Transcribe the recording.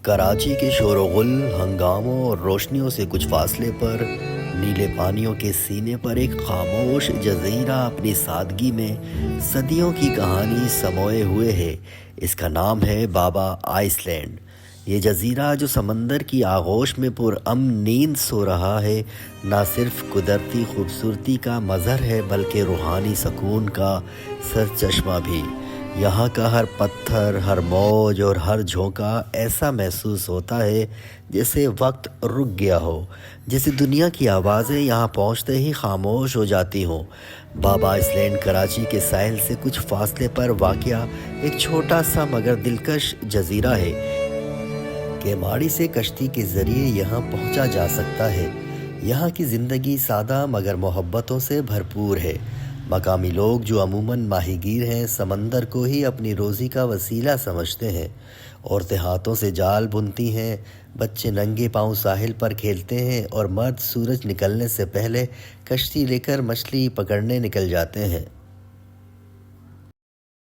کراچی کے شور و غل، ہنگاموں اور روشنیوں سے کچھ فاصلے پر، نیلے پانیوں کے سینے پر ایک خاموش جزیرہ اپنی سادگی میں صدیوں کی کہانی سموئے ہوئے ہے۔ اس کا نام ہے بابا آئس لینڈ۔ یہ جزیرہ جو سمندر کی آغوش میں پرامن نیند سو رہا ہے، نہ صرف قدرتی خوبصورتی کا مظہر ہے بلکہ روحانی سکون کا سرچشمہ بھی۔ یہاں کا ہر پتھر، ہر موج اور ہر جھونکا ایسا محسوس ہوتا ہے جیسے وقت رک گیا ہو، جیسے دنیا کی آوازیں یہاں پہنچتے ہی خاموش ہو جاتی ہوں۔ بابا آئس لینڈ کراچی کے ساحل سے کچھ فاصلے پر واقع ایک چھوٹا سا مگر دلکش جزیرہ ہے کہ ماڑی سے کشتی کے ذریعے یہاں پہنچا جا سکتا ہے۔ یہاں کی زندگی سادہ مگر محبتوں سے بھرپور ہے۔ مقامی لوگ جو عموماً ماہی گیر ہیں، سمندر کو ہی اپنی روزی کا وسیلہ سمجھتے ہیں۔ عورتیں ہاتھوں سے جال بنتی ہیں، بچے ننگے پاؤں ساحل پر کھیلتے ہیں اور مرد سورج نکلنے سے پہلے کشتی لے کر مچھلی پکڑنے نکل جاتے ہیں۔